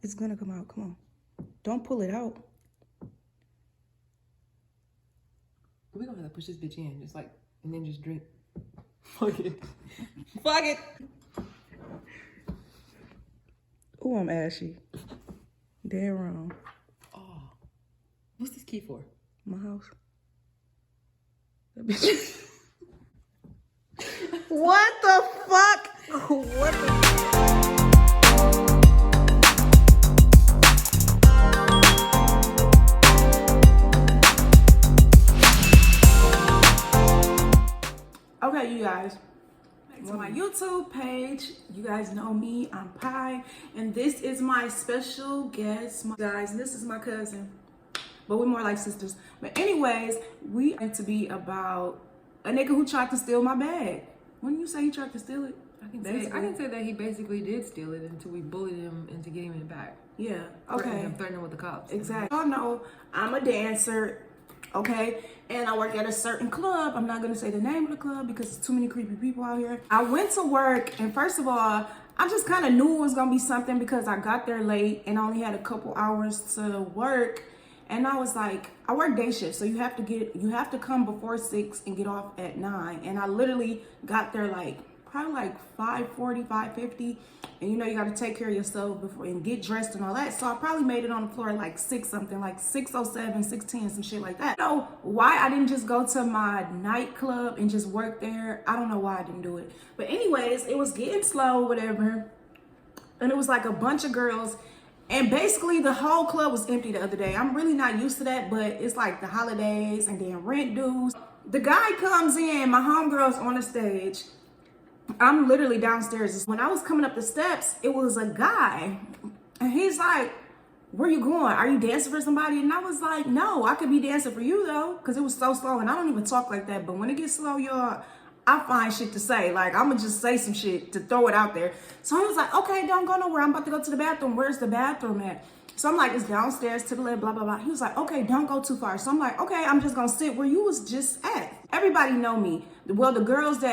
It's gonna come out. Come on. Don't pull it out. We're gonna have to push this bitch in, just like, and then just drink. Fuck it. Fuck it. Oh, I'm ashy. Dead wrong. Oh. What's this key for? My house. That bitch. What the fuck? What the Okay, you guys. Back to my YouTube page. You guys know me. I'm Pi, and this is my special guest, guys. And this is my cousin, but we're more like sisters. But anyways, we going to be about a nigga who tried to steal my bag. When you say he tried to steal it, I can say that he basically did steal it until we bullied him into getting it back. Yeah. Okay. Threatening with the cops. Exactly. Y'all know I'm a dancer. Okay, and I work at a certain club. I'm not gonna say the name of the club because there's too many creepy people out here. I went to work, and first of all, I just kind of knew it was gonna be something because I got there late and I only had a couple hours to work. And I was like, I work day shift, so you have to come before 6 and get off at 9. And I literally got there like probably like 5:40, 5:50. And you know you got to take care of yourself before and get dressed and all that. So I probably made it on the floor at like 6 something, like 6:07, 6:10, some shit like that. So why I didn't just go to my nightclub and just work there, I don't know why I didn't do it. But anyways, it was getting slow, whatever. And it was like a bunch of girls. And basically the whole club was empty the other day. I'm really not used to that, but it's like the holidays and then rent dues. The guy comes in, my homegirl's on the stage. I'm literally downstairs. When I was coming up the steps, it was a guy. And he's like, where you going? Are you dancing for somebody? And I was like, no, I could be dancing for you though. Cause it was so slow and I don't even talk like that. But when it gets slow, y'all, I find shit to say. Like, I'm gonna just say some shit to throw it out there. So he was like, okay, don't go nowhere. I'm about to go to the bathroom. Where's the bathroom at? So I'm like, it's downstairs to the left, blah, blah, blah. He was like, okay, don't go too far. So I'm like, okay, I'm just gonna sit where you was just at. Everybody know me. Well, the girls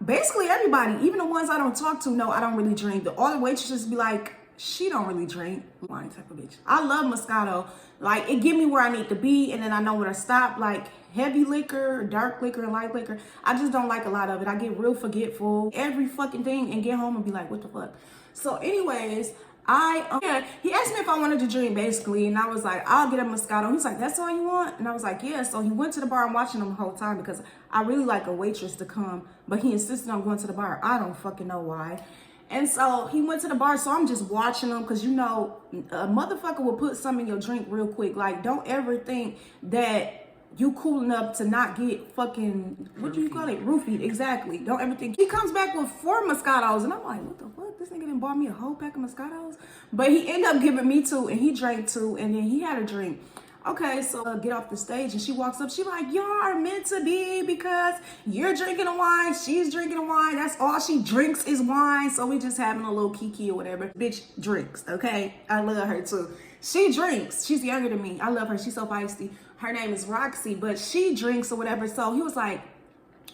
basically everybody, even the ones I don't talk to, know I don't really drink. All the waitresses be like, she don't really drink. Wine type of bitch. I love Moscato. Like, it get me where I need to be, and then I know where to stop. Like, heavy liquor, dark liquor, and light liquor, I just don't like a lot of it. I get real forgetful, every fucking thing, and get home and be like, what the fuck? So anyways, he asked me if I wanted to drink, basically, and I was like, I'll get a Moscato. He's like, that's all you want? And I was like, yeah. So he went to the bar. I'm watching him the whole time because I really like a waitress to come, but he insisted on going to the bar. I don't fucking know why. And so he went to the bar, so I'm just watching him because, you know, a motherfucker will put some in your drink real quick. Like, don't ever think that you cool enough to not get fucking, what do you call it? Roofied. Exactly. Don't ever think. He comes back with 4 Moscatos, and I'm like, what the fuck? This nigga done bought me a whole pack of Moscatos? But he ended up giving me 2, and he drank 2, and then he had a drink. Okay, so get off the stage, and she walks up. She like, y'all are meant to be because you're drinking a wine, she's drinking a wine. That's all she drinks is wine. So we just having a little kiki or whatever. Bitch drinks, okay? I love her too. She drinks. She's younger than me. I love her. She's so feisty. Her name is Roxy, but she drinks or whatever. So he was like,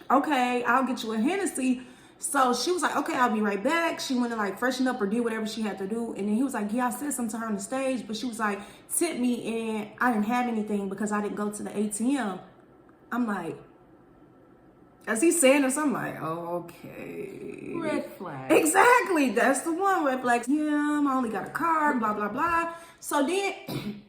okay, I'll get you a Hennessy. So she was like, okay, I'll be right back. She went to like freshen up or do whatever she had to do. And then he was like, yeah, I said something to her on the stage, but she was like, tip me, and I didn't have anything because I didn't go to the ATM. I'm like, as he's saying this, I'm like, okay. Red flag. Exactly. That's the one. Red flag. Yeah, I only got a card, blah, blah, blah. So then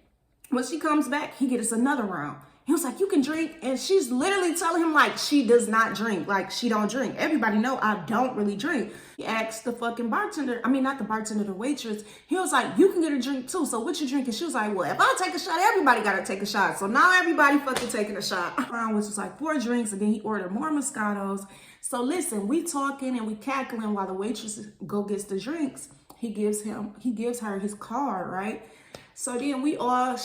when she comes back, he gets us another round. He was like, you can drink. And she's literally telling him like she does not drink. Like she don't drink. Everybody know I don't really drink. He asked the fucking bartender. I mean, not the bartender, the waitress. He was like, you can get a drink too. So what you drinking? She was like, well, if I take a shot, everybody got to take a shot. So now everybody fucking taking a shot. Which was like 4 drinks. And then he ordered more Moscatos. So listen, we talking and we cackling while the waitress go gets the drinks. He gives her his card, right? So then we all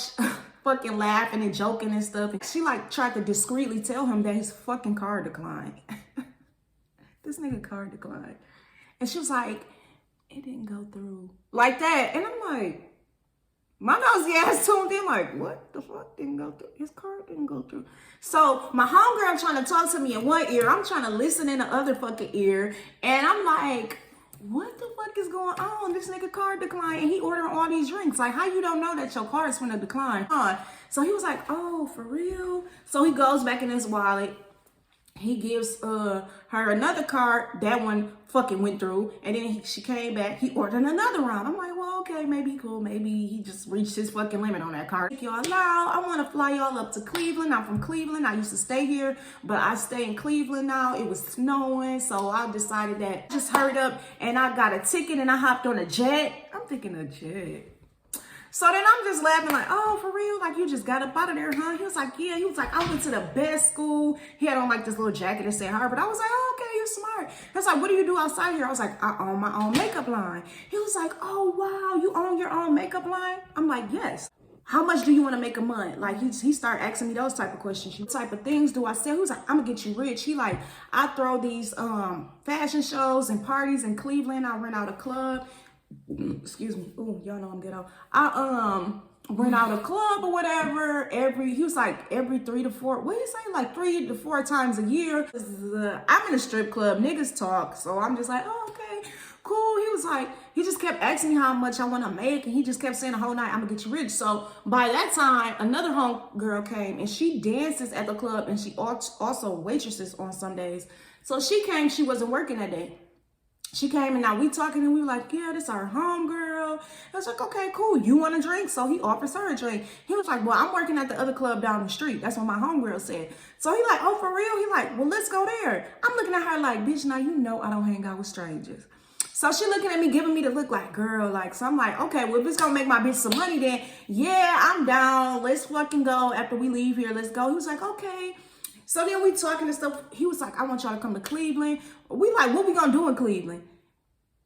fucking laughing and joking and stuff. And she like tried to discreetly tell him that his fucking card declined. This nigga card declined. And she was like, it didn't go through. Like that. And I'm like, my nosy ass tuned in like, what the fuck didn't go through? His card didn't go through. So my homegirl trying to talk to me in one ear. I'm trying to listen in the other fucking ear. And I'm like, what the fuck is going on? This nigga card declined and he ordering all these drinks. Like, how you don't know that your card is gonna decline? So he was like, oh, for real? So he goes back in his wallet. He gives her another card. That one fucking went through. And then she came back. He ordered another round. I'm like, well, okay, maybe cool. Maybe he just reached his fucking limit on that card. Y'all now, I want to fly y'all up to Cleveland. I'm from Cleveland. I used to stay here, but I stay in Cleveland now. It was snowing. So I decided that I just hurried up and I got a ticket and I hopped on a jet. I'm thinking a jet. So then I'm just laughing like, oh, for real? Like, you just got up out of there, huh? He was like, yeah. He was like, I went to the best school. He had on like this little jacket that said Harvard. I was like, oh, okay, you're smart. He was like, what do you do outside here? I was like, I own my own makeup line. He was like, oh, wow, you own your own makeup line? I'm like, yes. How much do you want to make a month? Like, he started asking me those type of questions. What type of things do I sell? He was like, I'm gonna get you rich. He like, I throw these fashion shows and parties in Cleveland. I rent out a club. Excuse me. Oh, y'all know I'm ghetto. I rent out a club or whatever he was like every 3 to 4, what did he say, like 3 to 4 times a year. I'm in a strip club, niggas talk, so I'm just like, oh, okay, cool. He was like, he just kept asking me how much I want to make, and he just kept saying the whole night, I'm gonna get you rich. So by that time, another home girl came, and she dances at the club, and she also waitresses on some days. So she came, she wasn't working that day. She came and now we talking and we were like, yeah, this our home girl. I was like, okay, cool. You want a drink? So he offers her a drink. He was like, well, I'm working at the other club down the street. That's what my home girl said. So he like, oh, for real? He like, well, let's go there. I'm looking at her like, bitch, now you know I don't hang out with strangers. So she looking at me, giving me the look like, girl, like, so I'm like, okay, well, if it's gonna make my bitch some money, then yeah, I'm down. Let's fucking go. After we leave here, let's go. He was like, okay. So then we talking and stuff. He was like, I want y'all to come to Cleveland. We like, what we gonna do in Cleveland?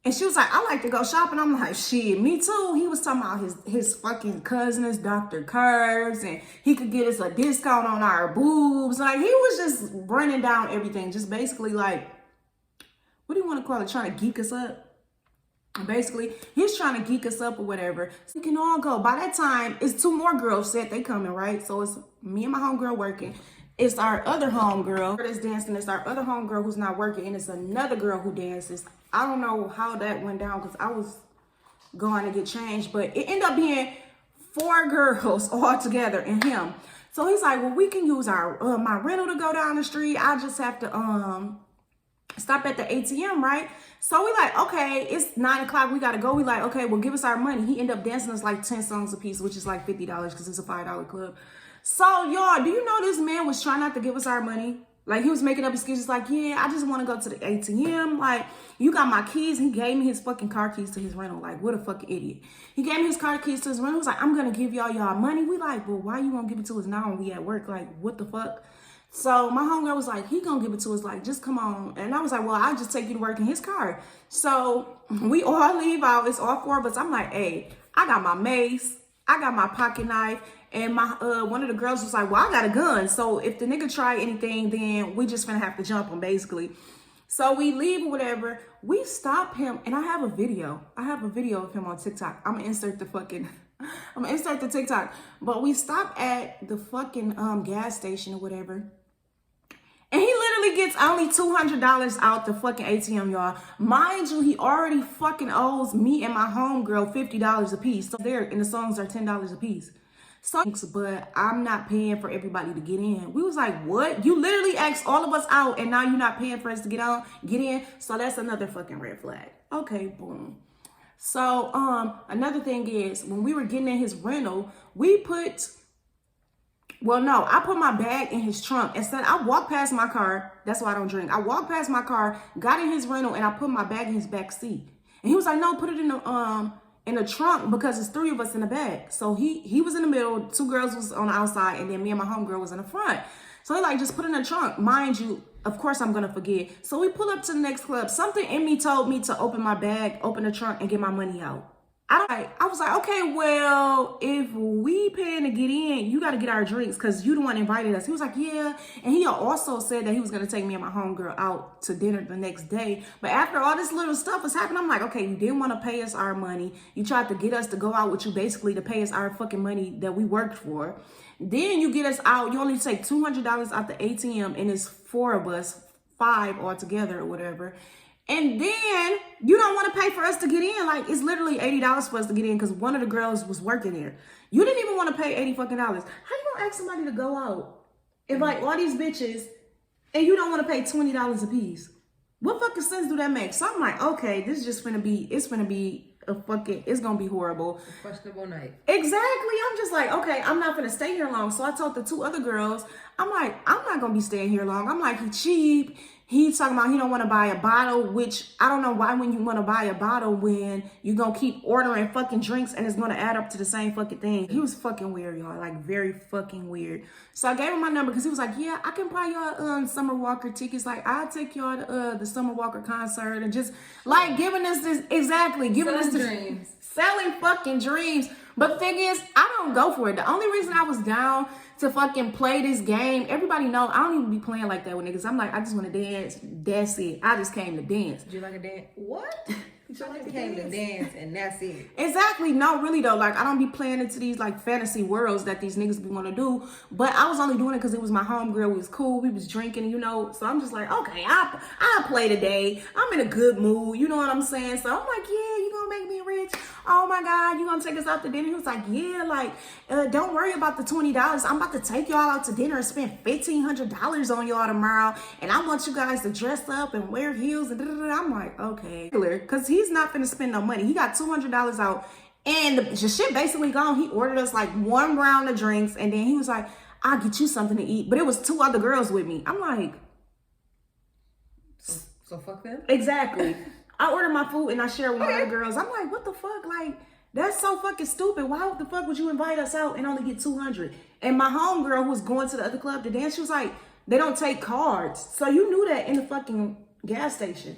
And she was like, I like to go shopping. I'm like, shit, me too. He was talking about his fucking cousin is Dr. Curves, and he could get us a discount on our boobs. Like, he was just running down everything. Just basically like, what do you want to call it? Trying to geek us up. Basically, he's trying to geek us up or whatever. So we can all go. By that time, it's 2 more girls said they coming, right? So it's me and my homegirl working. It's our other homegirl that's dancing. It's our other homegirl who's not working. And it's another girl who dances. I don't know how that went down because I was going to get changed. But it ended up being 4 girls all together and him. So he's like, well, we can use our my rental to go down the street. I just have to stop at the ATM, right? So we like, okay, it's 9 o'clock. We got to go. We like, okay, well, give us our money. He ended up dancing us like 10 songs a piece, which is like $50 because it's a $5 club. So, y'all, do you know this man was trying not to give us our money? Like, he was making up excuses like, yeah, I just want to go to the ATM. Like, you got my keys. He gave me his fucking car keys to his rental. Like, what a fucking idiot. He gave me his car keys to his rental. He was like, I'm going to give y'all money. We like, well, why you won't give it to us now when we at work? Like, what the fuck? So my homegirl was like, he going to give it to us. Like, just come on. And I was like, well, I'll just take you to work in his car. So we all leave out. It's all 4 of us. I'm like, hey, I got my mace. I got my pocket knife. And my one of the girls was like, well, I got a gun. So if the nigga try anything, then we just finna have to jump him, basically. So we leave or whatever. We stop him. And I have a video. I have a video of him on TikTok. I'm gonna insert the TikTok. But we stop at the fucking gas station or whatever. And he literally gets only $200 out the fucking ATM, y'all. Mind you, he already fucking owes me and my homegirl $50 a piece. So there, and the songs are $10 a piece. So, but I'm not paying for everybody to get in. We was like, what? You literally asked all of us out and now you're not paying for us to get in. So that's another fucking red flag. Okay, boom. So, another thing is when we were getting in his rental, I put my bag in his trunk. Instead, I walked past my car. That's why I don't drink. I walked past my car, got in his rental, and I put my bag in his back seat. And he was like, no, put it in the trunk because it's 3 of us in the back. So he was in the middle, 2 girls was on the outside, and then me and my homegirl was in the front. So he like, just put it in the trunk. Mind you, of course I'm gonna forget. So we pull up to the next club. Something in me told me to open my bag, open the trunk, and get my money out. I was like, okay, well, if we paying to get in, you got to get our drinks because you the one invited us. He was like, yeah. And he also said that he was going to take me and my homegirl out to dinner the next day. But after all this little stuff was happening, I'm like, okay, you didn't want to pay us our money. You tried to get us to go out with you basically to pay us our fucking money that we worked for. Then you get us out. You only take $200 out the ATM and it's 4 of us, 5 altogether or whatever. And then you don't want to pay for us to get in. Like, it's literally $80 for us to get in because one of the girls was working there. You didn't even want to pay $80 fucking dollars. How you gonna ask somebody to go out, invite all these bitches, and you don't want to pay $20 a piece? What fucking sense do that make? So I'm like, okay, this is just it's gonna be it's gonna be horrible. Questionable night. Exactly. I'm just like, okay, I'm not gonna stay here long. So I told the two other girls, I'm like, I'm not gonna be staying here long. I'm like, he cheap. He's talking about he don't want to buy a bottle, which I don't know why when you want to buy a bottle when you're going to keep ordering fucking drinks and it's going to add up to the same fucking thing. He was fucking weird, y'all. Like, very fucking weird. So I gave him my number because he was like, yeah, I can buy y'all Summer Walker tickets. Like, I'll take y'all to the Summer Walker concert and just like giving us this, exactly, giving us this dreams. Selling fucking dreams. But the thing is, I don't go for it. The only reason I was down to fucking play this game, everybody know I don't even be playing like that with niggas. I'm like, I just want to dance. That's it. I just came to dance. Did you like a dance? What? You just came to dance and that's it. Exactly. No, really though. Like, I don't be playing into these like fantasy worlds that these niggas be want to do. But I was only doing it because it was my homegirl. We was cool. We was drinking, you know. So I'm just like, okay, I'll play today. I'm in a good mood. You know what I'm saying? So I'm like, yeah, you gonna make me rich? Oh my God, you gonna take us out to dinner? He was like, yeah, like, don't worry about the $20. I'm about to take y'all out to dinner and spend $1,500 on y'all tomorrow. And I want you guys to dress up and wear heels and I'm like, okay. Because he's not gonna spend no money. He got $200 out and the shit basically gone. He ordered us like one round of drinks and then he was like, I'll get you something to eat. But it was two other girls with me. I'm like, so fuck them? Exactly. I ordered my food and I shared with my other girls. I'm like, what the fuck? Like, that's so fucking stupid. Why the fuck would you invite us out and only get $200? And my homegirl who was going to the other club to dance, she was like, they don't take cards. So you knew that in the fucking gas station.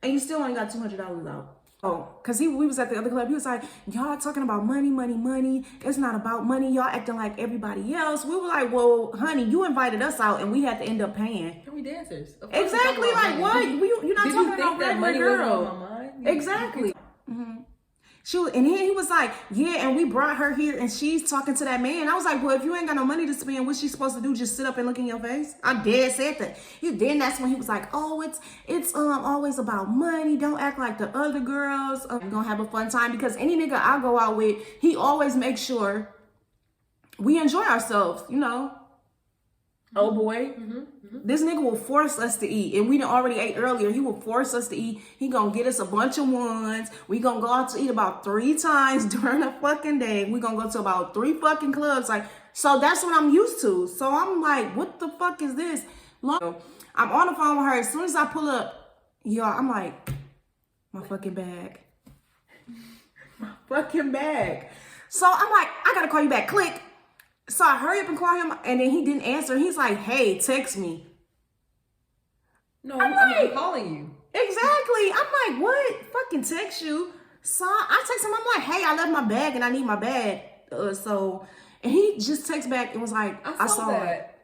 And you still only got $200 out. Oh, because we was at the other club. He was like, y'all talking about money, money, money. It's not about money. Y'all acting like everybody else. We were like, well, honey, you invited us out and we had to end up paying. We dancers. Exactly. Like, what? You're not talking about regular girl. Exactly. And then he was like, yeah, and we brought her here and she's talking to that man. I was like, well, if you ain't got no money to spend, what's she supposed to do? Just sit up and look in your face? I dead said that. Then that's when he was like, oh, it's always about money. Don't act like the other girls. I'm gonna have a fun time because any nigga I go out with, he always makes sure we enjoy ourselves, you know. Oh boy, this nigga will force us to eat. And we done already ate earlier. He will force us to eat. He gonna get us a bunch of ones. We gonna go out to eat about 3 times during the fucking day. We gonna go to about 3 fucking clubs. Like, so that's what I'm used to. So I'm like, what the fuck is this? I'm on the phone with her. As soon as I pull up, y'all, I'm like, my fucking bag. My fucking bag. So I'm like, I gotta call you back. Click. So I hurry up and call him, and then he didn't answer. He's like, hey, text me. No, I'm calling you. Exactly. I'm like, what? Fucking text you. So I text him. I'm like, hey, I left my bag, and I need my bag. And he just texted back and was like, I saw that.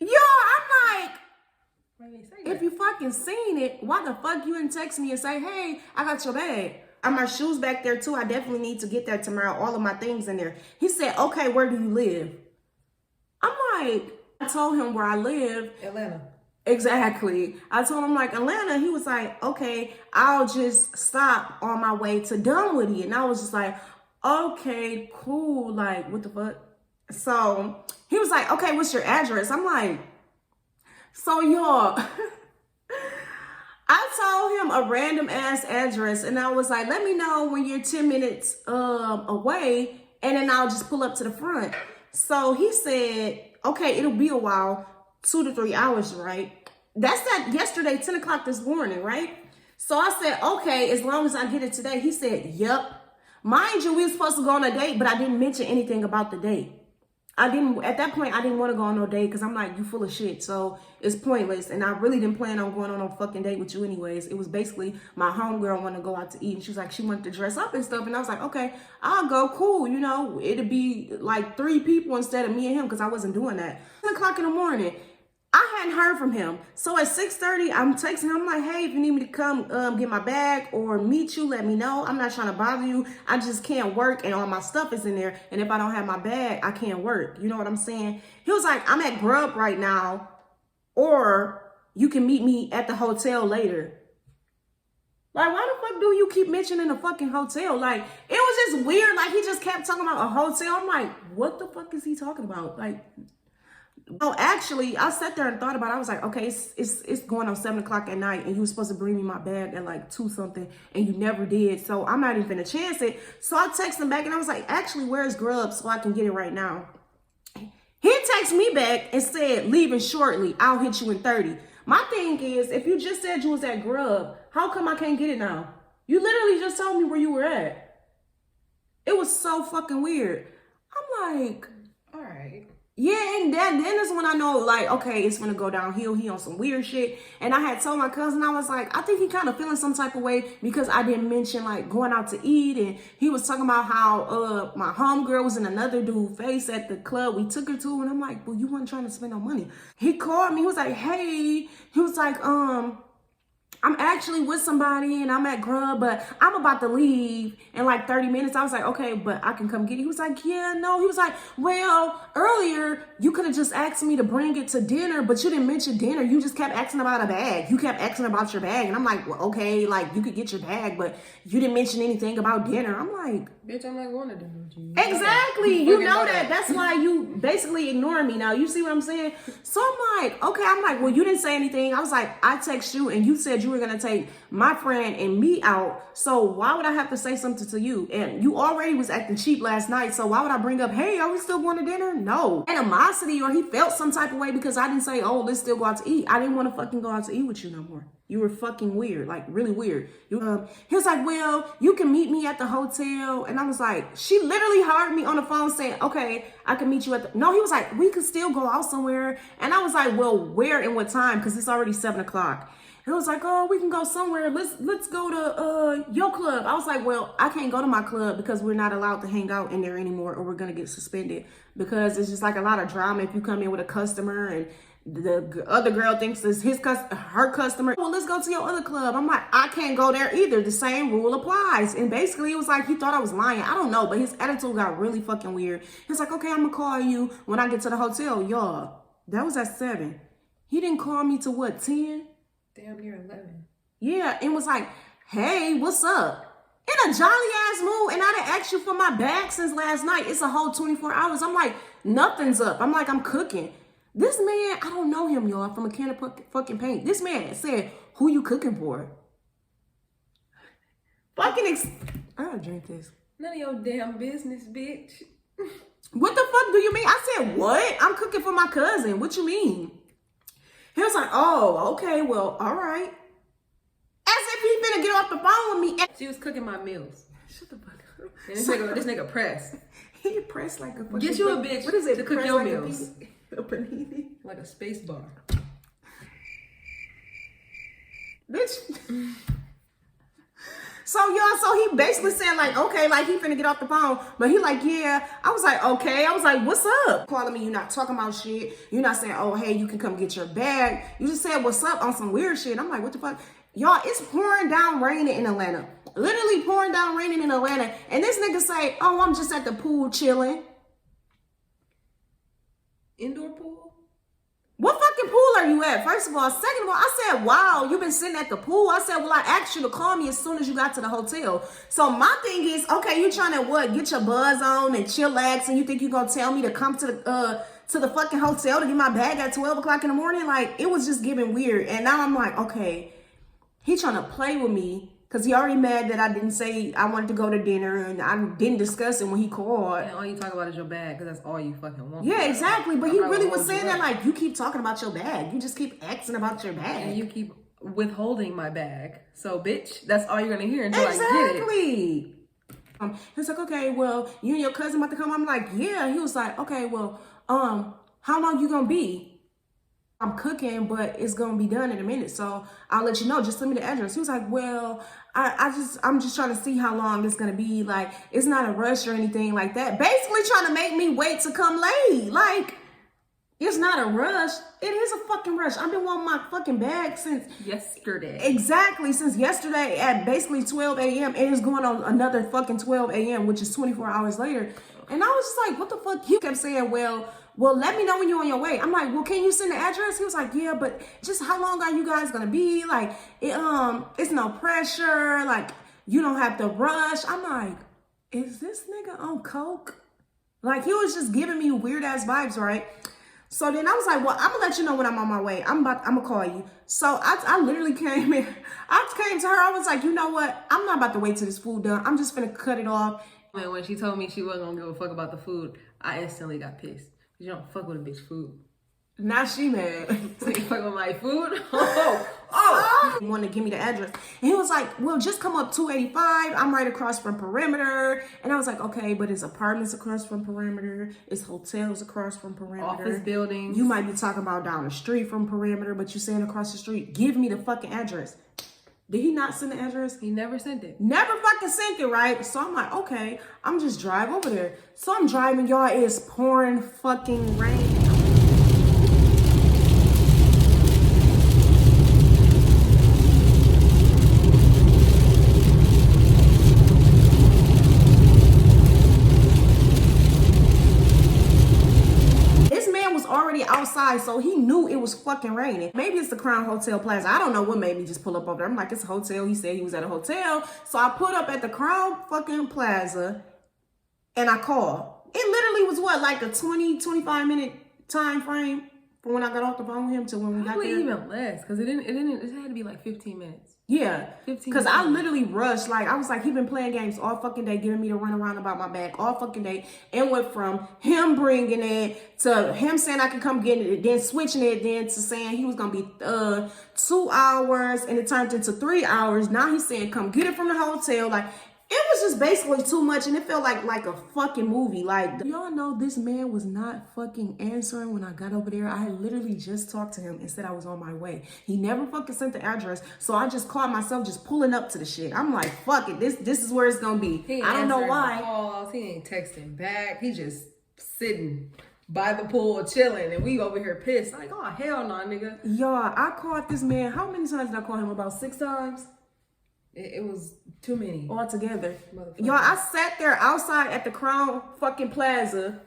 Yo, I'm like, if you fucking seen it, why the fuck you didn't text me and say, hey, I got your bag? And my shoes back there too. I definitely need to get there tomorrow. All of my things in there. He said, okay, where do you live? I'm like, I told him where I live. Atlanta. Exactly. I told him like Atlanta. He was like, okay, I'll just stop on my way to Dunwoody. And I was just like, okay, cool. Like, what the fuck? So he was like, okay, what's your address? I'm like, so y'all, I told him a random ass address and I was like, let me know when you're 10 minutes away and then I'll just pull up to the front. So he said, okay, it'll be a while, 2 to 3 hours, right? That's that yesterday, 10 o'clock this morning, right? So I said, okay, as long as I get it today. He said, yep. Mind you, we were supposed to go on a date, but I didn't mention anything about the date. At that point, I didn't want to go on no date because I'm like, you full of shit. So it's pointless. And I really didn't plan on going on no fucking date with you anyways. It was basically my homegirl wanted to go out to eat. And she was like, she wanted to dress up and stuff. And I was like, okay, I'll go. Cool. You know, it'd be like 3 people instead of me and him because I wasn't doing that. 10 o'clock in the morning. I hadn't heard from him. So at 6:30, I'm texting him. I'm like, hey, if you need me to come get my bag or meet you, let me know. I'm not trying to bother you. I just can't work and all my stuff is in there. And if I don't have my bag, I can't work. You know what I'm saying? He was like, I'm at Grub right now. Or you can meet me at the hotel later. Like, why the fuck do you keep mentioning the fucking hotel? Like, it was just weird. Like, he just kept talking about a hotel. I'm like, what the fuck is he talking about? Like, oh, actually, I sat there and thought about it. I was like, okay, it's going on 7 o'clock at night, and you were supposed to bring me my bag at like 2 something, and you never did. So I'm not even gonna chance it. So I texted him back, and I was like, actually, where's Grub so I can get it right now? He texted me back and said, leaving shortly. I'll hit you in 30. My thing is, if you just said you was at Grub, how come I can't get it now? You literally just told me where you were at. It was so fucking weird. I'm like, all right. yeah, and then is when I know, like, okay, it's gonna go downhill. He on some weird shit. And I had told my cousin, I was like, I think he kind of feeling some type of way because I didn't mention like going out to eat. And he was talking about how my homegirl was in another dude's face at the club we took her to. And I'm like, well, you weren't trying to spend no money. He called me. He was like, hey, he was like, I'm actually with somebody and I'm at Grub, but I'm about to leave in like 30 minutes. I was like, okay, but I can come get it. He was like, yeah, no. He was like, well, earlier you could have just asked me to bring it to dinner, but you didn't mention dinner. You just kept asking about a bag. You kept asking about your bag. And I'm like, well, okay, like you could get your bag, but you didn't mention anything about dinner. I'm like, bitch, I'm not going to dinner with you. Exactly. You know that. That's why you basically ignoring me now. You see what I'm saying? So I'm like, okay. I'm like, well, you didn't say anything. I was like, I text you and you said you were going to take my friend and me out. So why would I have to say something to you? And you already was acting cheap last night. So why would I bring up, hey, are we still going to dinner? No. Animosity, or he felt some type of way because I didn't say, oh, let's still go out to eat. I didn't want to fucking go out to eat with you no more. You were fucking weird, like really weird. He was like, well, you can meet me at the hotel. And I was like, she literally hired me on the phone saying, okay, I can meet you at the, no, he was like, we could still go out somewhere. And I was like, well, where and what time? Because it's already 7 o'clock. He was like, oh, we can go somewhere. Let's go to your club. I was like, well, I can't go to my club because we're not allowed to hang out in there anymore or we're going to get suspended because it's just like a lot of drama if you come in with a customer and the other girl thinks it's her customer. Well, let's go to your other club. I'm like, I can't go there either. The same rule applies. And basically it was like he thought I was lying. I don't know, but his attitude got really fucking weird. He's like, okay, I'm gonna call you when I get to the hotel. Y'all, that was at 7. He didn't call me to what, 10? Damn near 11. Yeah, and was like, hey, what's up? In a jolly ass mood, and I done asked you for my bag since last night. It's a whole 24 hours. I'm like, nothing's up. I'm like, I'm cooking. This man, I don't know him, y'all, from a can of fucking paint. This man said, who you cooking for? I'll drink this. None of your damn business, bitch. What the fuck do you mean? I said, what? I'm cooking for my cousin. What you mean? He was like, oh, okay, well, all right. As if he finna get off the phone with me. She was cooking my meals. Shut the fuck up. And this nigga pressed. He pressed like a fucking... Get you a bitch. What is it? To cook your meals. A panini. Like a space bar. Bitch. So y'all, so he basically said like, okay, like he finna get off the phone, but he like, yeah. I was like, okay. I was like, what's up? Calling me, you're not talking about shit. You're not saying, oh, hey, you can come get your bag. You just said, what's up on some weird shit. I'm like, what the fuck? Y'all, it's pouring down raining in Atlanta. Literally pouring down raining in Atlanta. And this nigga say, oh, I'm just at the pool chilling. Indoor pool? What fucking pool are you at? First of all. Second of all, I said, wow, you've been sitting at the pool. I said, well, I asked you to call me as soon as you got to the hotel. So my thing is, okay, you trying to what? Get your buzz on and chillax, and you think you're going to tell me to come to the fucking hotel to get my bag at 12 o'clock in the morning? Like, it was just giving weird. And now I'm like, okay, he trying to play with me. Because he already mad that I didn't say I wanted to go to dinner and I didn't discuss it when he called. And all you talk about is your bag because that's all you fucking want. Yeah, exactly. But he really was saying that like, you keep talking about your bag. You just keep asking about your bag. And you keep withholding my bag. So, bitch, that's all you're going to hear until exactly. I get it. He was like, okay, well, you and your cousin about to come? I'm like, yeah. He was like, okay, well, how long you going to be? I'm cooking, but it's gonna be done in a minute, so I'll let you know. Just send me the address. He was like, well, I'm just trying to see how long it's gonna be. Like, it's not a rush or anything like that. Basically trying to make me wait to come late. Like, it's not a rush. It is a fucking rush. I've been wanting my fucking bag since yesterday. Exactly, since yesterday at basically 12 a.m. and it's going on another fucking 12 a.m., which is 24 hours later. And I was just like, what the fuck? He kept saying, well, well, let me know when you're on your way. I'm like, well, can you send the address? He was like, yeah, but just how long are you guys gonna be? Like, it's no pressure. Like, you don't have to rush. I'm like, is this nigga on coke? Like, he was just giving me weird ass vibes, right? So then I was like, well, I'm gonna let you know when I'm on my way. I'm gonna call you. So I literally came in. I came to her. I was like, you know what? I'm not about to wait till this food done. I'm just gonna cut it off. And when she told me she wasn't gonna give a fuck about the food, I instantly got pissed. You don't fuck with a bitch food. Now she mad. So you fuck with my food? Oh. He wanted to give me the address. And he was like, well, just come up 285. I'm right across from Perimeter. And I was like, okay, but it's apartments across from Perimeter. It's hotels across from Perimeter. Office buildings. You might be talking about down the street from Perimeter, but you saying across the street. Give me the fucking address. Did he not send the address? He never sent it. Never fucking sent it, right? So I'm like, okay, I'm just drive over there. So I'm driving, y'all, it's pouring fucking rain. Outside, so he knew it was fucking raining. Maybe it's the Crown Hotel Plaza. I don't know what made me just pull up over there. I'm like, it's a hotel. He said he was at a hotel. So I put up at the Crown fucking Plaza and I called. It literally was what, like a 20-25 minute time frame from when I got off the phone with him to when we got there? Even less, because it had to be like 15 minutes. Yeah, 15 because minutes. I literally rushed. Like, I was like, he been playing games all fucking day, giving me to run around about my bag all fucking day. And went from him bringing it to him saying I could come get it, then switching it, then to saying he was going to be 2 hours, and it turned into 3 hours. Now he's saying, come get it from the hotel. Like, it was just basically too much, and it felt like a fucking movie. Like, y'all know this man was not fucking answering when I got over there. I literally just talked to him and said I was on my way. He never fucking sent the address, so I just caught myself just pulling up to the shit. I'm like, fuck it, this is where it's gonna be. I don't know why. Calls. He ain't texting back. He just sitting by the pool chilling, and we over here pissed. Like, oh hell no, nigga. Y'all, I caught this man. How many times did I call him? About 6 times. It was too many altogether. Y'all, I sat there outside at the Crown fucking Plaza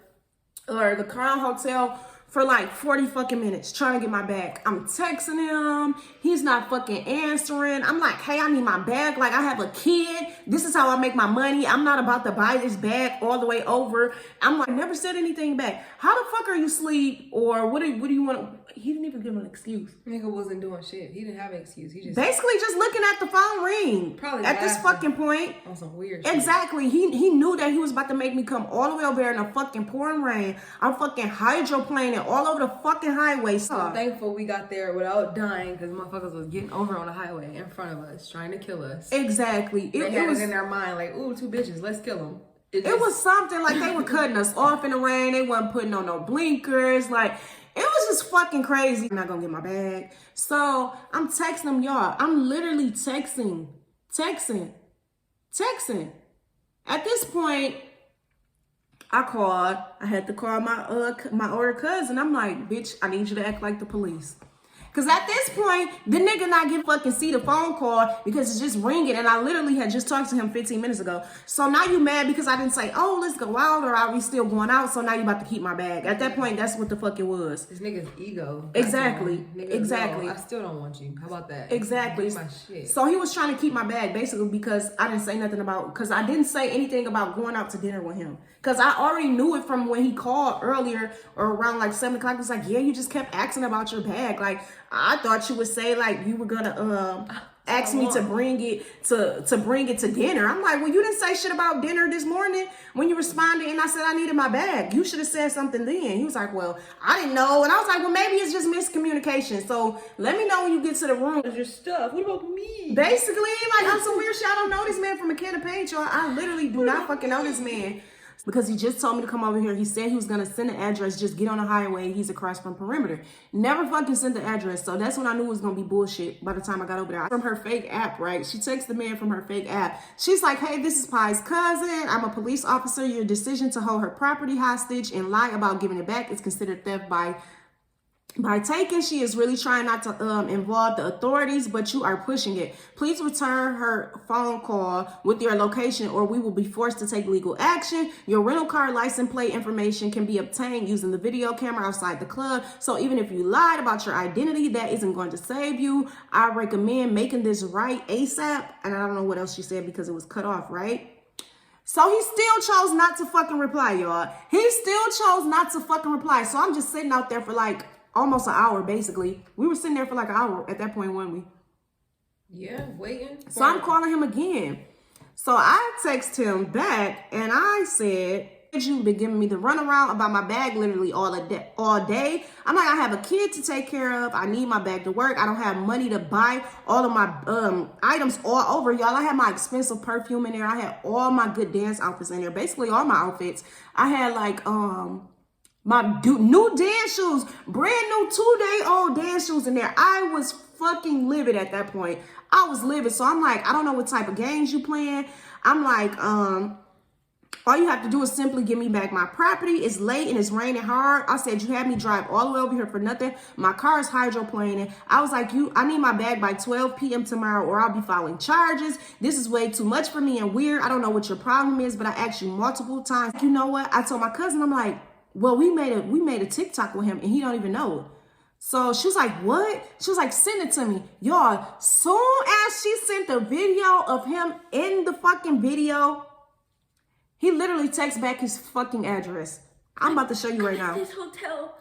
or the Crown Hotel for like 40 fucking minutes trying to get my bag. I'm texting him. He's not fucking answering. I'm like, hey, I need my bag. Like, I have a kid. This is how I make my money. I'm not about to buy this bag all the way over. I'm like, never said anything back. How the fuck are you asleep? Or what do you want? He didn't even give him an excuse. Nigga wasn't doing shit. He didn't have an excuse. He just basically just looking at the phone ring. Probably at this fucking point. On some weird shit. Exactly. He knew that he was about to make me come all the way over there in the fucking pouring rain. I'm fucking hydroplaning all over the fucking highway. So I'm thankful we got there without dying, because motherfuckers was getting over on the highway in front of us, trying to kill us. Exactly. It was in their mind like, ooh, 2 bitches, let's kill them. It was something like they were cutting us off in the rain. They wasn't putting on no blinkers. Like, it was just fucking crazy. I'm not gonna get my bag. So I'm texting them, y'all. I'm literally texting. At this point, I called. I had to call my older cousin. I'm like, bitch, I need you to act like the police. Because at this point, the nigga not get fucking see the phone call because it's just ringing. And I literally had just talked to him 15 minutes ago. So now you mad because I didn't say, oh, let's go out, or are we still going out? So now you about to keep my bag. At that point, that's what the fuck it was. This nigga's ego. Exactly. Nigga, exactly. No, I still don't want you. How about that? Exactly. My shit. So he was trying to keep my bag basically because I didn't say nothing about, because I didn't say anything about going out to dinner with him. Because I already knew it from when he called earlier or around like 7 o'clock. It's like, yeah, you just kept asking about your bag. Like, I thought you would say like you were gonna ask me to bring it to dinner. I'm like, well, you didn't say shit about dinner this morning when you responded and I said I needed my bag. You should have said something then. He was like, well, I didn't know. And I was like, well, maybe it's just miscommunication. So let me know when you get to the room. Your stuff. What about me? Basically, like, I'm some weird shit. I don't know this man from a can of paint, y'all. I literally do not fucking know this man. Because he just told me to come over here. He said he was going to send the address. Just get on the highway. He's across from Perimeter. Never fucking sent the address. So that's when I knew it was going to be bullshit by the time I got over there. From her fake app, right? She texted the man from her fake app. She's like, hey, this is Pai's cousin. I'm a police officer. Your decision to hold her property hostage and lie about giving it back is considered theft by By taking, she is really trying not to involve the authorities, but you are pushing it. Please return her phone call with your location or we will be forced to take legal action. Your rental car license plate information can be obtained using the video camera outside the club. So even if you lied about your identity, that isn't going to save you. I recommend making this right ASAP. And I don't know what else she said because it was cut off, right? So he still chose not to fucking reply, y'all. He still chose not to fucking reply. So I'm just sitting out there for like almost an hour, basically. We were sitting there for like an hour at that point, weren't we? Yeah, waiting. So I'm calling him again. So I text him back and I said, you've been giving me the runaround about my bag literally all day. I'm like, I have a kid to take care of. I need my bag to work. I don't have money to buy all of my items all over, y'all. I had my expensive perfume in there. I had all my good dance outfits in there. Basically all my outfits. I had like my new dance shoes, brand new 2-day-old dance shoes in there. I was fucking livid at that point. I was livid. So I'm like, I don't know what type of games you playing. I'm like, all you have to do is simply give me back my property. It's late and it's raining hard. I said, you had me drive all the way over here for nothing. My car is hydroplaning. I was like, I need my bag by 12 p.m. tomorrow or I'll be filing charges. This is way too much for me and weird. I don't know what your problem is, but I asked you multiple times. You know what? I told my cousin, I'm like, well, we made a TikTok with him and he don't even know it. So she was like, what? She was like, send it to me. Y'all, soon as she sent the video of him in the fucking video, he literally texts back his fucking address. I'm about to show you right now. This hotel.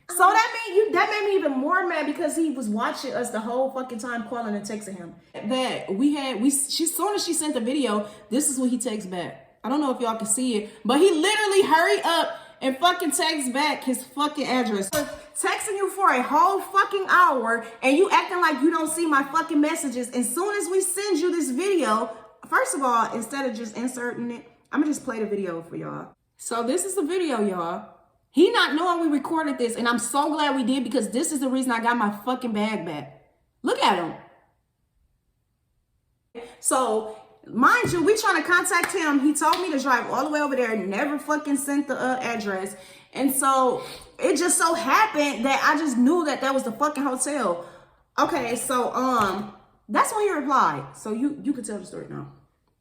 So that made me even more mad because he was watching us the whole fucking time, calling and texting him. That soon as she sent the video, this is what he texts back. I don't know if y'all can see it, but he literally hurried up and fucking text back his fucking address. Texting you for a whole fucking hour and you acting like you don't see my fucking messages. As soon as we send you this video, first of all, instead of just inserting it, I'm gonna just play the video for y'all. So this is the video, y'all. He not knowing we recorded this, and I'm so glad we did because this is the reason I got my fucking bag back. Look at him. So, mind you, we trying to contact him. He told me to drive all the way over there, never fucking sent the address. And so, it just so happened that I just knew that was the fucking hotel. Okay, so, that's when you replied. So, you can tell the story now.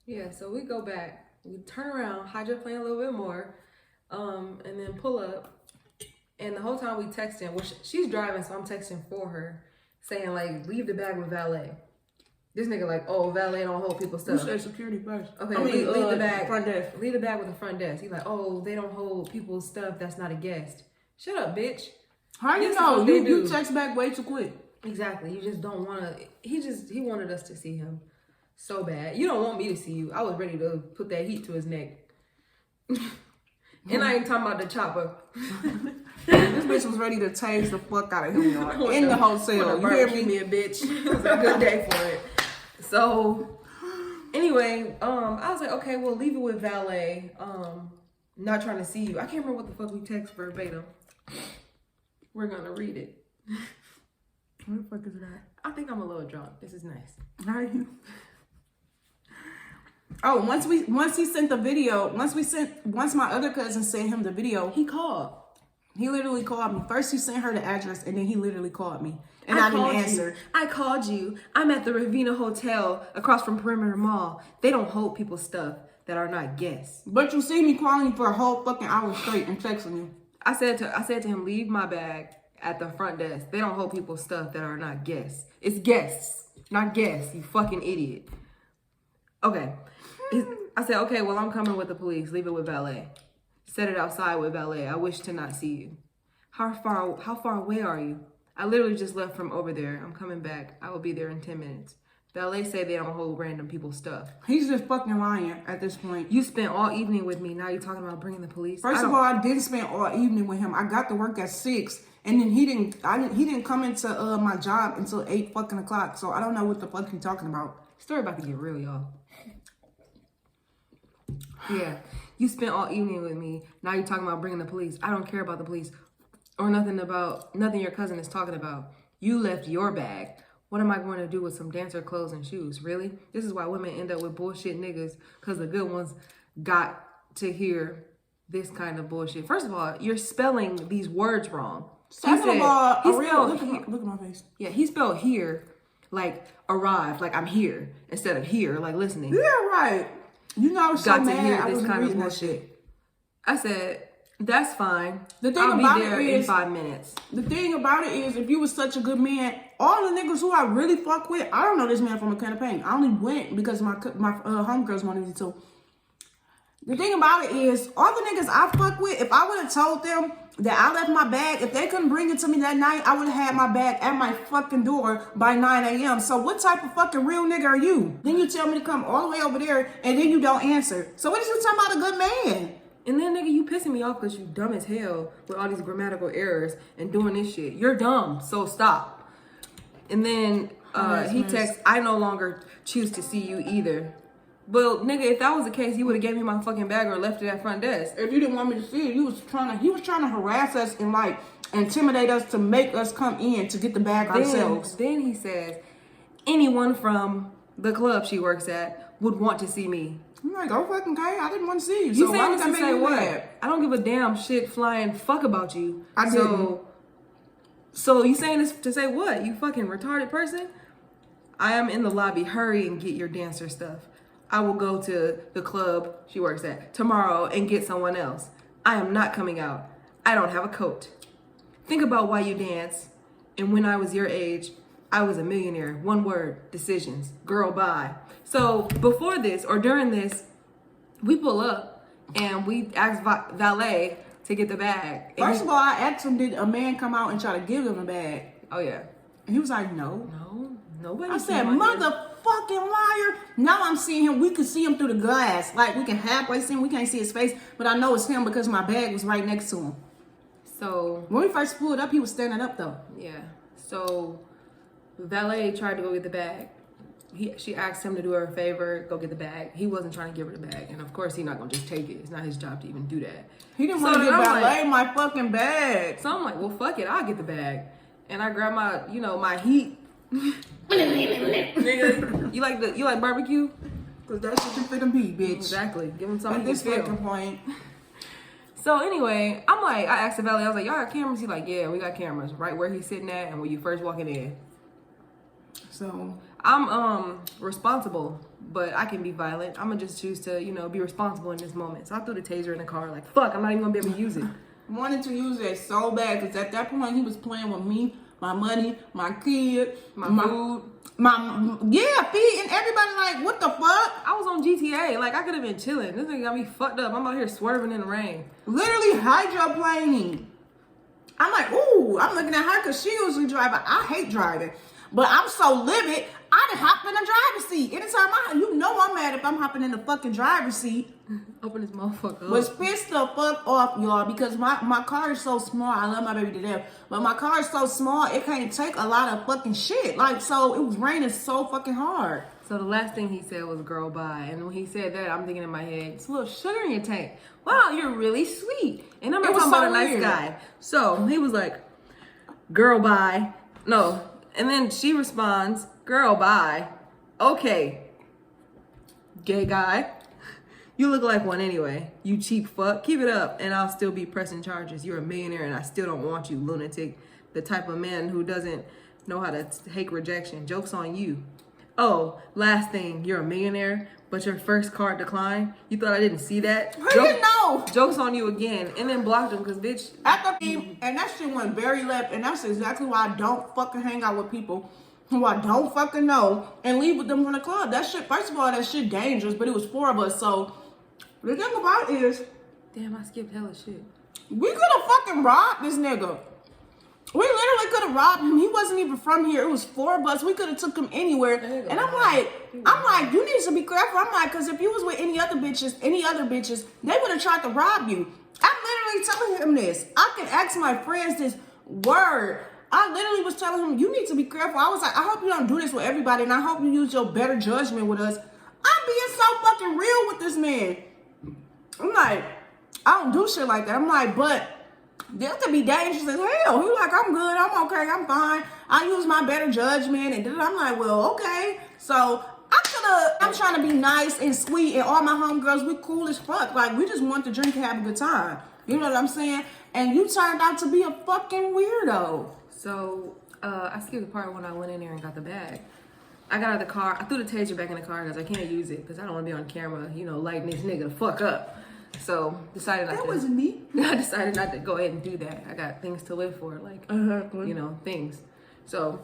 Yeah, so we go back. We turn around, hydroplane a little bit more, and then pull up. And the whole time we texting, which she's driving, so I'm texting for her, saying like, leave the bag with valet. This nigga like, oh, valet don't hold people's stuff. You said security first. Okay, leave the bag. Front desk. Leave the bag with the front desk. He's like, oh, they don't hold people's stuff. That's not a guest. Shut up, bitch. How you know? You text back way too quick. Exactly. You just don't want to. He wanted us to see him. So bad. You don't want me to see you. I was ready to put that heat to his neck. And I ain't talking about the chopper. This bitch was ready to tase the fuck out of him, y'all. In the hotel. You hear me? A bitch. It was a good day for it. So, anyway, I was like, okay, well, leave it with valet. Not trying to see you. I can't remember what the fuck we text verbatim. We're gonna read it. What the fuck is that? I think I'm a little drunk. This is nice. How are you? Oh, once he sent the video, once my other cousin sent him the video, he called. He literally called me. First he sent her the address and then he literally called me. And I didn't answer. I called you. I'm at the Ravina Hotel across from Perimeter Mall. They don't hold people's stuff that are not guests. But you see me calling you for a whole fucking hour straight and texting you. I said to him, leave my bag at the front desk. They don't hold people's stuff that are not guests. It's guests, not guests, you fucking idiot. Okay. I said, okay, well, I'm coming with the police. Leave it with valet. Set it outside with valet. I wish to not see you. How far away are you? I literally just left from over there. I'm coming back. I will be there in 10 minutes. Valet say they don't hold random people's stuff. He's just fucking lying at this point. You spent all evening with me. Now you're talking about bringing the police. First of all, I didn't spend all evening with him. I got to work at 6. And then he didn't come into my job until 8 fucking o'clock. So I don't know what the fuck he's talking about. Story about to get real, y'all. Yeah, you spent all evening with me. Now you're talking about bringing the police. I don't care about the police or nothing your cousin is talking about. You left your bag. What am I going to do with some dancer clothes and shoes? Really? This is why women end up with bullshit niggas, because the good ones got to hear this kind of bullshit. First of all, you're spelling these words wrong. Second of all, he look spelled at my face. yeah, he spelled here like arrive, like I'm here instead of here, like listening. Yeah, right. You know, I was so Got to mad hear I this was kind of reading that bullshit. I said, that's fine. The thing I'll about be there it in is- 5 minutes. The thing about it is, if you was such a good man, all the niggas who I really fuck with, I don't know this man from a can of paint. I only went because my homegirls wanted me to. The thing about it is, all the niggas I fuck with, if I would have told them that I left my bag, if they couldn't bring it to me that night, I would have had my bag at my fucking door by 9 a.m. So what type of fucking real nigga are you? Then you tell me to come all the way over there, and then you don't answer. So what is you talking about a good man? And then, nigga, you pissing me off because you dumb as hell with all these grammatical errors and doing this shit. You're dumb, so stop. And then he texts, I no longer choose to see you either. Well, nigga, if that was the case, you would have gave me my fucking bag or left it at front desk. If you didn't want me to see it, he was trying to harass us and like intimidate us to make us come in to get the bag ourselves. Then he says, anyone from the club she works at would want to see me. I'm like, oh fucking okay, I didn't want to see you. You So why saying would this that to make say you what? mad? I don't give a damn shit flying fuck about you. I didn't. So you saying this to say what? You fucking retarded person? I am in the lobby. Hurry and get your dancer stuff. I will go to the club she works at tomorrow and get someone else. I am not coming out. I don't have a coat. Think about why you dance. And when I was your age, I was a millionaire. One word, decisions. Girl, bye. So before this or during this, we pull up and we ask valet to get the bag. And First of all, I asked him, did a man come out and try to give him a bag? oh yeah. And he was like, no. No, nobody. I said, came out here. motherfucking liar. Now I'm seeing him. We could see him through the glass. Like, we can halfway see him. We can't see his face. But I know it's him because my bag was right next to him. So When we first pulled up, he was standing up, though. yeah. So valet tried to go get the bag. She asked him to do her a favor, go get the bag. He wasn't trying to give her the bag, and of course he's not gonna just take it. It's not his job to even do that. He didn't So want to then give I'm valet like- my fucking bag. So I'm like, well, fuck it, I'll get the bag. And I grab my, my heat. Nigga, you like barbecue? Because that's what you finna be, bitch. Exactly. Give him At something this to feel. fucking point. So anyway, I'm like, I asked the valet, I was like, y'all got cameras? He's like, yeah, we got cameras right where he's sitting at and where you first walking in. So, I'm responsible, but I can be violent. I'm gonna just choose to, be responsible in this moment. So I threw the taser in the car, like, fuck, I'm not even gonna be able to use it. wanted to use it so bad because at that point he was playing with me, my money, my kid, My food. feed, and everybody like, what the fuck? I was on GTA, like I could have been chilling. This nigga got me fucked up. I'm out here swerving in the rain. Literally hydroplaning. I'm like, ooh, I'm looking at her because she usually driving. I hate driving, but I'm so livid. I done hopped in the driver's seat. Anytime I'm mad if I'm hopping in the fucking driver's seat. Open this motherfucker up. Was pissed the fuck off, y'all, because my car is so small. I love my baby to death, but my car is so small it can't take a lot of fucking shit. Like, so it was raining so fucking hard. So the last thing he said was girl bye. And when he said that, I'm thinking in my head, it's a little sugar in your tank. Wow, you're really sweet. And I'm not It was talking about so a nice weird. guy. So he was like, girl bye. No. And then she responds, girl bye. Okay. Gay guy. You look like one anyway. You cheap fuck. Keep it up and I'll still be pressing charges. You're a millionaire and I still don't want you, lunatic. The type of man who doesn't know how to take rejection. Joke's on you. Oh, last thing, you're a millionaire, but your first card declined. You thought I didn't see that? How you know? Joke's on you again. And then blocked him because, bitch. And that shit went very left, and that's exactly why I don't fucking hang out with people who I don't fucking know and leave with them from the club. That shit, first of all, that shit dangerous, but it was 4 of us, so the thing about it is, Damn, I skipped hella shit. we could have fucking robbed this nigga. We literally could have robbed him. He wasn't even from here. It was 4 of us. We could have took him anywhere. And I'm like, you need to be careful. I'm like, because if you was with any other bitches, they would have tried to rob you. I'm literally telling him this. I can ask my friends this word. I literally was telling him, you need to be careful. I was like, I hope you don't do this with everybody, and I hope you use your better judgment with us. I'm being so fucking real with this man. I'm like, I don't do shit like that. I'm like, but this could be dangerous as hell. He like, I'm good, I'm okay, I'm fine. I use my better judgment, and then I'm like, well, okay. So I could I'm trying to be nice and sweet, and all my homegirls, we cool as fuck. Like, we just want to drink and have a good time. You know what I'm saying? And you turned out to be a fucking weirdo. So, I skipped the part when I went in there and got the bag. I got out of the car. I threw the taser back in the car because I can't use it because I don't want to be on camera, you know, lighting this nigga the fuck up. So, decided not That to. wasn't me. I decided not to go ahead and do that. I got things to live for, like, you know, things. So,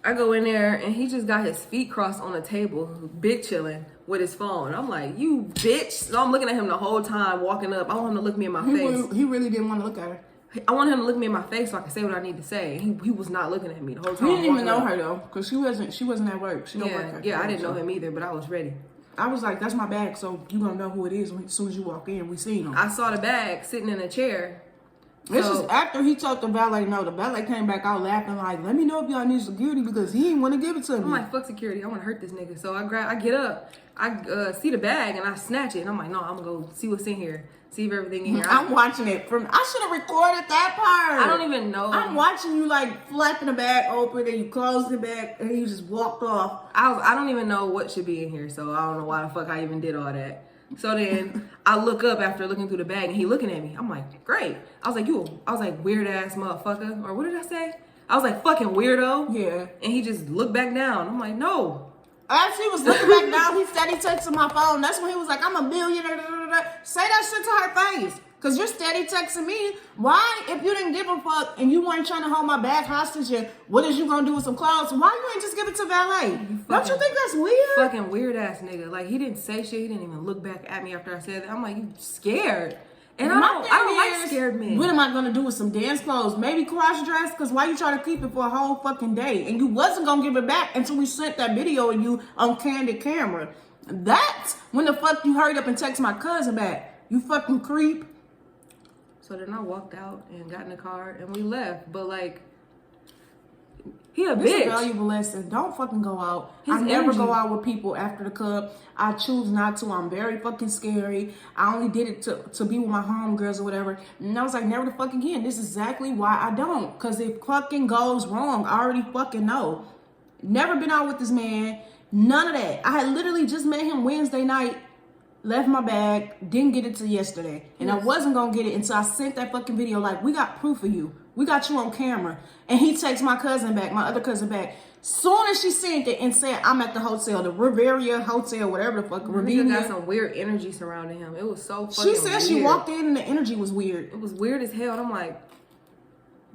I go in there and he just got his feet crossed on the table, big chilling with his phone. I'm like, you bitch. So I'm looking at him the whole time, walking up. I want him to look me in my face. He really didn't want to look at her. I want him to look me in my face so I can say what I need to say. He was not looking at me the whole time. He didn't even know her though, because she wasn't at work. She don't work. Yeah, I didn't know him either, but I was ready. I was like, that's my bag, so you gonna know who it is as soon as you walk in. We seen him. I saw the bag sitting in a chair. This is after he told the valet no. The valet came back out laughing like, let me know if y'all need security because he didn't want to give it to me. I'm like, fuck security. I want to hurt this nigga. So I get up. I see the bag and I snatch it. And I'm like, no, I'm going to go see what's in here. See if everything in here. I'm watching it from, I should have recorded that part. I don't even know. I'm watching you like flapping the bag open and you close the bag and you just walked off. I don't even know what should be in here. So I don't know why the fuck I even did all that. So then I look up after looking through the bag and he looking at me. I'm like, great. I was like, weird ass motherfucker. Or what did I say? I was like, fucking weirdo. Yeah. And he just looked back down. I'm like, no. As he was looking back down, he steady texting my phone. That's when he was like, I'm a billionaire. Da, da, da. Say that shit to her face. Because you're steady texting me. Why, if you didn't give a fuck and you weren't trying to hold my bag hostage and what is you going to do with some clothes, why you ain't just give it to valet? Don't you think that's weird? Fucking weird ass nigga. Like, he didn't say shit. He didn't even look back at me after I said that. I'm like, you scared. And I don't like scared men. What am I going to do with some dance clothes? Maybe cross dress? Because why you trying to keep it for a whole fucking day? And you wasn't going to give it back until we sent that video of you on candid camera. That's when the fuck you hurried up and text my cousin back. You fucking creep. So then I walked out and got in the car and we left. But like, he a bitch. It's a valuable lesson. Don't fucking go out. I never go out with people after the club. I choose not to. I'm very fucking scary. I only did it to be with my homegirls or whatever. And I was like, never the fuck again. This is exactly why I don't. Because if fucking goes wrong, I already fucking know. Never been out with this man. None of that. I had literally just met him Wednesday night. Left my bag, didn't get it till yesterday. And I wasn't gonna get it until I sent that fucking video like, we got proof of you. We got you on camera. And he takes my cousin back, my other cousin back. Soon as she sent it and said, I'm at the hotel, the Riviera Hotel, whatever the fuck. Riviera got some weird energy surrounding him. It was so fucking weird. She said she walked in and the energy was weird. It was weird as hell. And I'm like,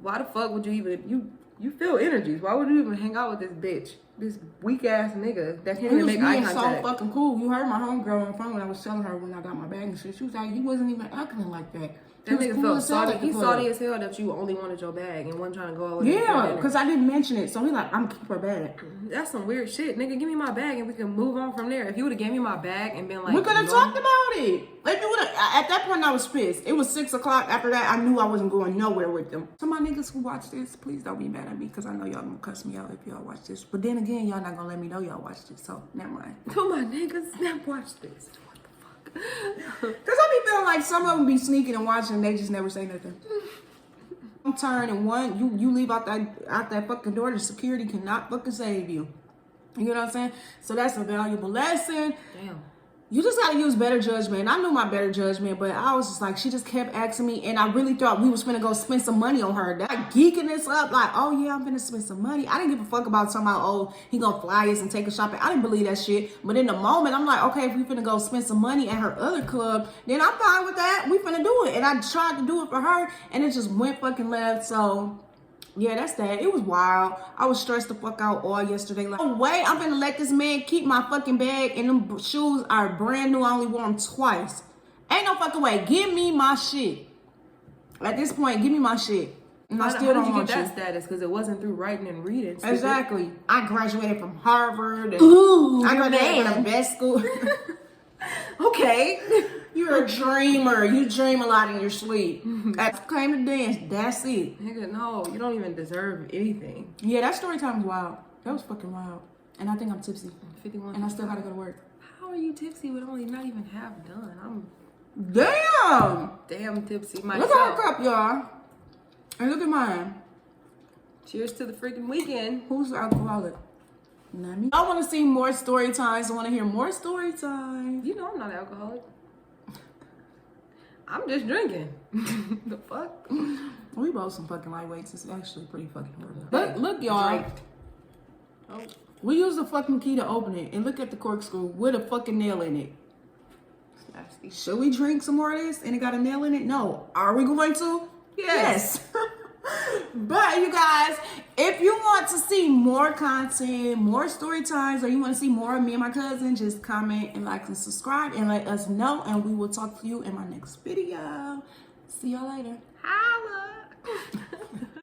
why the fuck would you even, you feel energies. Why would you even hang out with this bitch? This weak ass nigga that can't even make eye contact. So fucking cool. You heard my homegirl on the phone when I was telling her when I got my bag and shit. She was like, he wasn't even acting like that. That nigga felt salty. He salty as hell that you only wanted your bag and wasn't trying to go away. Yeah, because I didn't mention it. So he like, I'm keep her bag. That's some weird shit. Nigga, give me my bag and we can move on from there. If you would have gave me my bag and been like, we could have talked about it. If you would have, at that point I was pissed. It was 6 o'clock. After that, I knew I wasn't going nowhere with them. So my niggas who watch this, please don't be mad at me because I know y'all gonna cuss me out if y'all watch this. But then again, y'all not gonna let me know y'all watch this. So never mind. Oh my niggas, snap watch this. Because I be feeling like some of them be sneaking and watching and they just never say nothing. Turn and one, you leave out that fucking door, the security cannot fucking save you. You know what I'm saying? So that's a valuable lesson. Damn. You just gotta use better judgment. I knew my better judgment, but I was just like, she just kept asking me, and I really thought we was finna go spend some money on her. That geeking this up, like, oh yeah, I'm finna spend some money. I didn't give a fuck about talking about, oh, he gonna fly us and take us shopping. I didn't believe that shit. But in the moment, I'm like, okay, if we finna go spend some money at her other club, then I'm fine with that. We finna do it. And I tried to do it for her, and it just went fucking left. So yeah, that's that. It was wild. I was stressed the fuck out all yesterday. Like, no way, I'm gonna let this man keep my fucking bag, and them shoes are brand new. I only wore them twice. Ain't no fucking way. Give me my shit. At this point, give me my shit. And I still don't want you. How did you get that status? Because it wasn't through writing and reading. Stupid. Exactly. I graduated from Harvard. Ooh, I graduated from the best school. Okay. You're a dreamer. You dream a lot in your sleep. I came to dance. That's it. Nigga, no. You don't even deserve anything. Yeah, that story time was wild. That was fucking wild. And I think I'm tipsy. 51. And I still gotta go to work. How are you tipsy with only not even half done? I'm damn tipsy myself. Look at her cup, y'all. And look at mine. Cheers to the freaking weekend. Who's the alcoholic? I want to see more story times. I want to hear more story time. You know I'm not an alcoholic. I'm just drinking. The fuck? We both some fucking lightweights. It's actually pretty fucking horrible. Look, y'all. Oh. We use the fucking key to open it, and look at the corkscrew with a fucking nail in it. It's nasty. Should we drink some more of this and it got a nail in it? No. Are we going to? Yes. But you guys, if you want to see more content, more story times, or you want to see more of me and my cousin, just comment and like and subscribe and let us know, and we will talk to you in my next video. See y'all later. Holla.